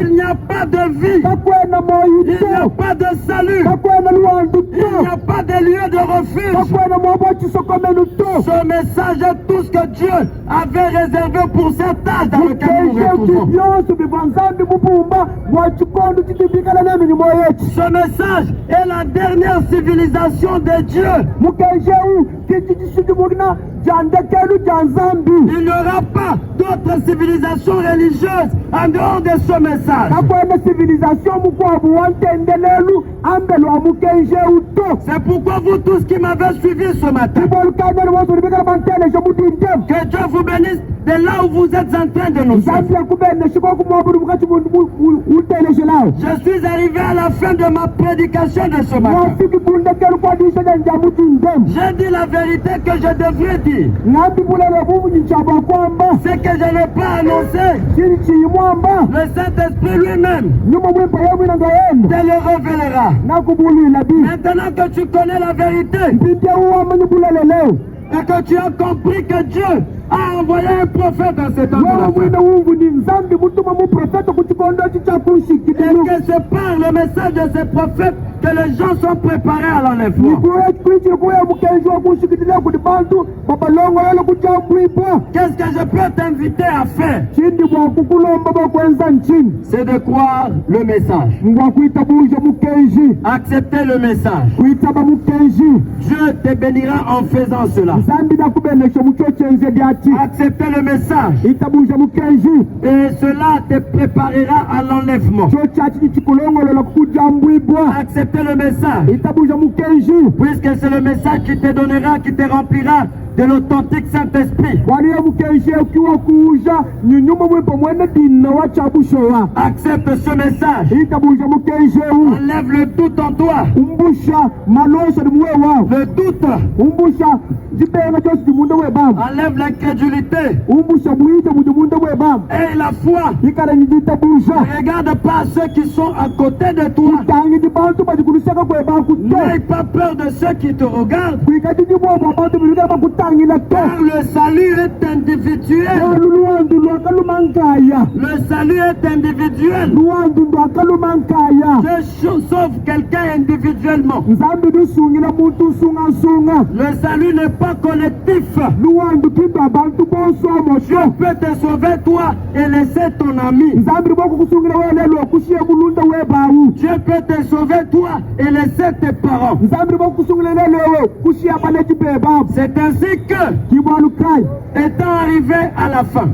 [SPEAKER 1] il n'y a pas de vie, il n'y a pas de salut, il n'y a pas de lieu de refuge. Ce message est tout ce que Dieu avait réservé pour cet âge dans lequel nous retrouvons. Ce message est la dernière civilisation de Dieu. Il n'y aura pas d'autres civilisations religieuses en dehors de ce message. C'est pourquoi vous tous qui m'avez suivi ce matin, que Dieu vous bénisse de là où vous êtes en train de nous suivre. Je suis arrivé à la fin de ma prédication de ce matin. J'ai dit la vérité que je devrais dire. C'est que je n'ai pas annoncé. Le Saint-Esprit lui-même te le révélera. Maintenant que tu connais la vérité et que tu as compris que Dieu a envoyé un prophète dans cet endroit, et que c'est par le message de ce prophète que les gens sont préparés à l'enlèvement. Qu'est-ce que je peux t'inviter à faire? C'est de croire le message. Accepter le message. Dieu te bénira en faisant cela. Accepter le message. Et cela te préparera à l'enlèvement. Accepter le message. Puisque c'est le message qui te donnera, qui te remplira de l'authentique Saint-Esprit. Accepte ce message. Enlève le doute en toi. Le doute. Enlève l'incrédulité. Et la foi. Ne regarde pas ceux qui sont à côté de toi. N'aie pas peur de ceux qui te regardent. Car le salut est individuel. Le salut est individuel. Dieu sauve quelqu'un individuellement. Le salut n'est pas collectif. Dieu peut te sauver toi et laisser ton ami. Dieu peut te sauver toi et laisser tes parents. C'est ainsi que, étant arrivé à la fin,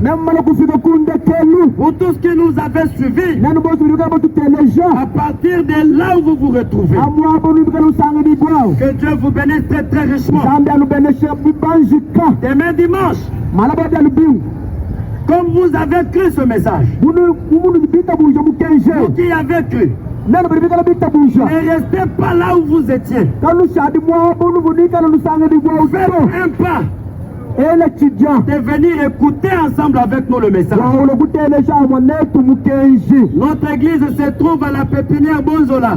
[SPEAKER 1] vous tous qui nous avez suivis, à partir de là où vous vous retrouvez, que Dieu vous bénisse très très richement. Demain dimanche, comme vous avez cru ce message, vous qui avez cru, ne restez pas là où vous étiez. Faites un pas de venir écouter ensemble avec nous le message. Notre église se trouve à la pépinière Bonzola.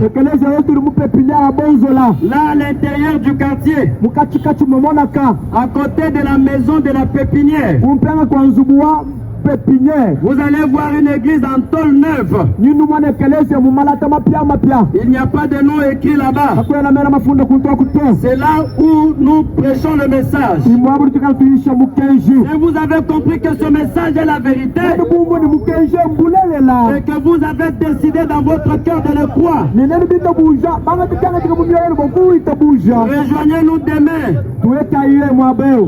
[SPEAKER 1] Là à l'intérieur du quartier, à côté de la maison de la pépinière. Vous allez voir une église en tôle neuve. Il n'y a pas de nom écrit là-bas. C'est là où nous prêchons le message. Et vous avez compris que ce message est la vérité, et que vous avez décidé dans votre cœur de le croire, rejoignez-nous demain.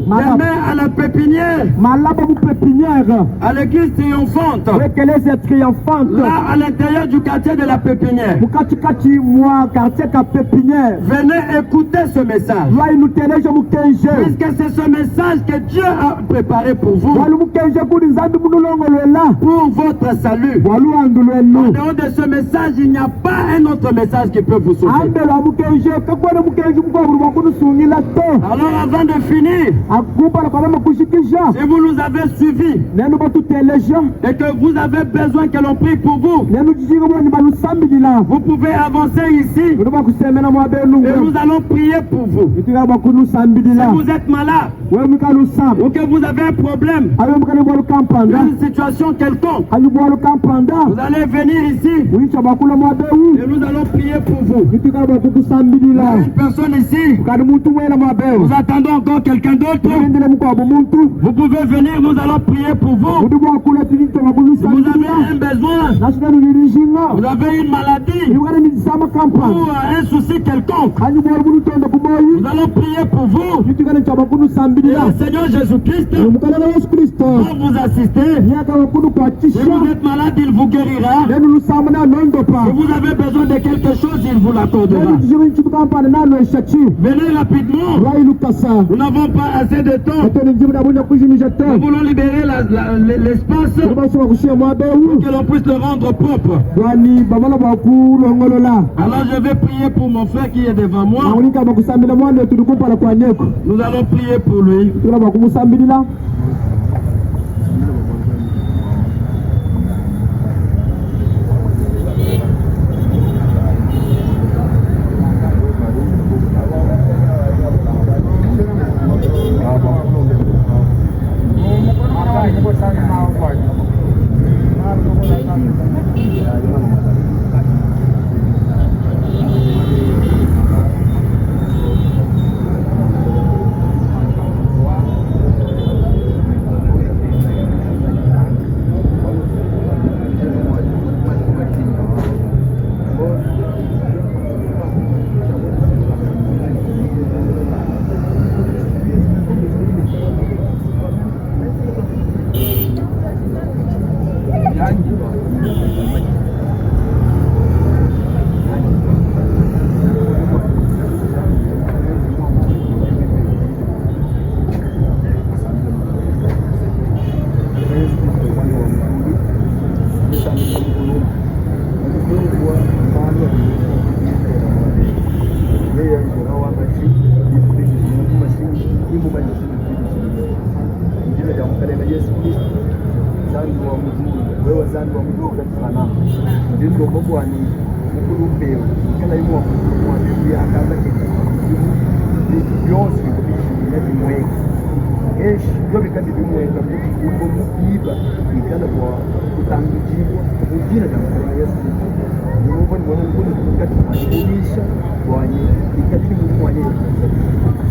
[SPEAKER 1] Demain à la pépinière, à l'église triomphante, là à l'intérieur du quartier de la pépinière. Venez écouter ce message, puisque c'est ce message que Dieu a préparé pour vous, pour votre salut. En dehors de ce message, il n'y a pas un autre message qui peut vous sauver. Alors avant de finir, si vous nous avez suivis et que vous avez besoin que l'on prie pour vous, vous pouvez avancer ici et nous allons prier pour vous. Si vous êtes malade ou que vous avez un problème, une situation quelconque, vous allez venir ici et nous allons prier pour vous. Il y a une personne ici, nous attendons encore quelqu'un d'autre. Vous pouvez venir, nous allons prier pour vous. Si vous avez un besoin, vous avez une maladie ou un souci quelconque, nous allons prier pour vous. Et le Seigneur Jésus-Christ va vous assister. Si vous êtes malade, il vous guérira. Si vous avez besoin de quelque chose, il vous l'accordera. Venez rapidement. Nous n'avons pas assez de temps. Nous voulons libérer l'espace pour que l'on puisse le rendre propre. Alors je vais prier pour mon frère qui est devant moi. Nous allons prier pour lui.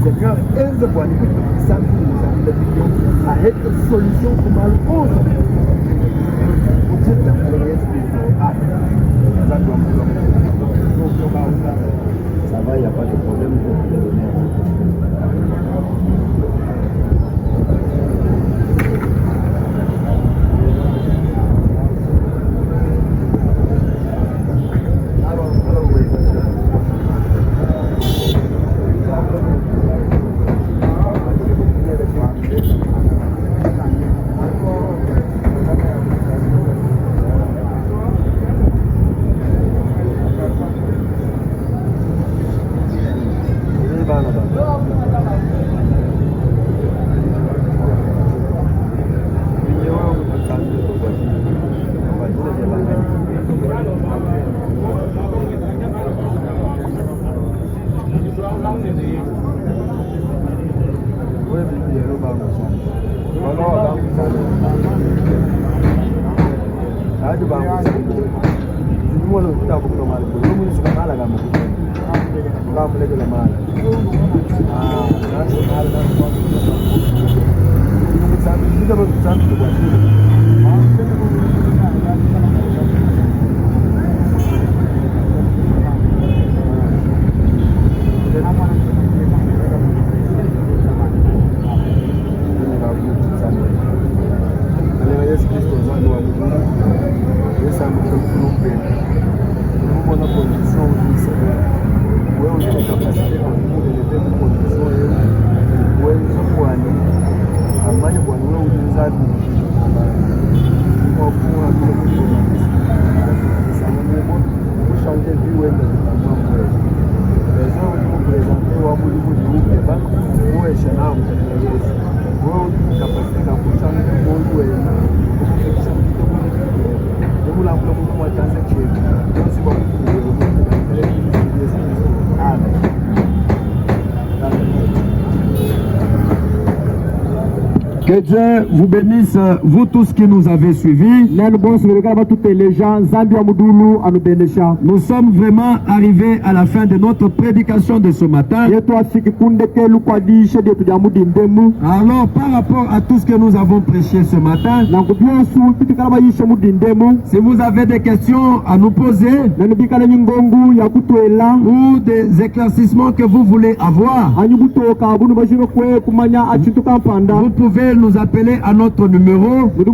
[SPEAKER 3] Seigneur, aide pour aller ça nous a été solution pour mal autre. Ça va, il n'y a pas de problème. Amani kwa wewe ulinzaji kwa kuwa
[SPEAKER 2] Que Dieu vous bénisse, vous tous qui nous avez suivis. Nous sommes vraiment arrivés à la fin de notre prédication de ce matin. Alors, par rapport à tout ce que nous avons prêché ce matin, si vous avez des questions à nous poser ou des éclaircissements que vous voulez avoir, vous pouvez nous appeler à notre numéro. Il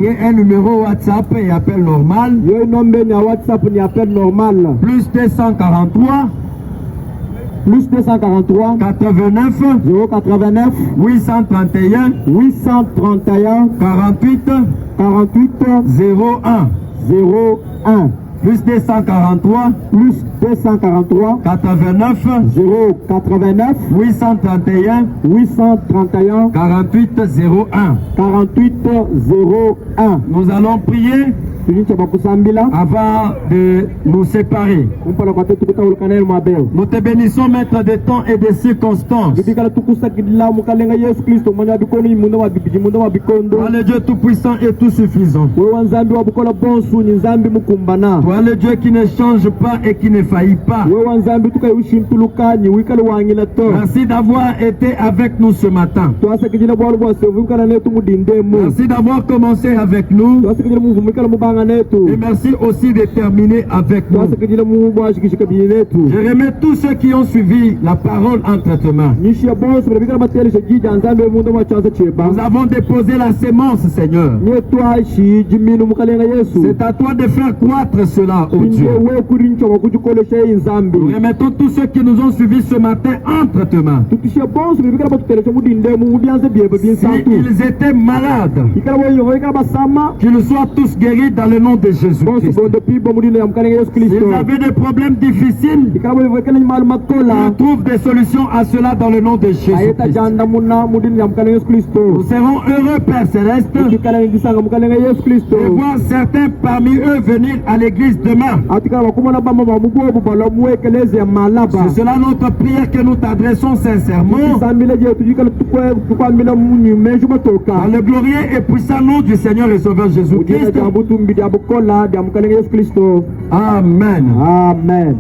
[SPEAKER 2] y a un numéro WhatsApp et appel normal. Plus 243 89 831 48 01 plus 243 89 831 48 01. Nous allons prier avant de nous séparer. Nous te bénissons, maître des temps et des circonstances. Toi le Dieu tout-puissant et tout-suffisant. Toi le Dieu qui ne change pas et qui ne faillit pas. Merci d'avoir été avec nous ce matin. Merci d'avoir commencé avec nous. Et merci aussi de terminer avec nous. Je remets tous ceux qui ont suivi la parole entre tes mains. Nous avons déposé la sémence, Seigneur. C'est à toi de faire croître cela, oh Dieu. Nous remettons tous ceux qui nous ont suivis ce matin entre tes mains. S'ils étaient malades, qu'ils soient tous guéris dans le nom de Jésus. S'ils avaient des problèmes difficiles, ils trouvent des solutions à cela dans le nom de Jésus. Nous serons heureux, Père Céleste, de voir certains parmi eux venir à l'église demain. C'est cela notre prière que nous t'adressons sincèrement. Dans le glorieux et puissant nom du Seigneur et Sauveur Jésus-Christ. Amen.
[SPEAKER 1] Amen.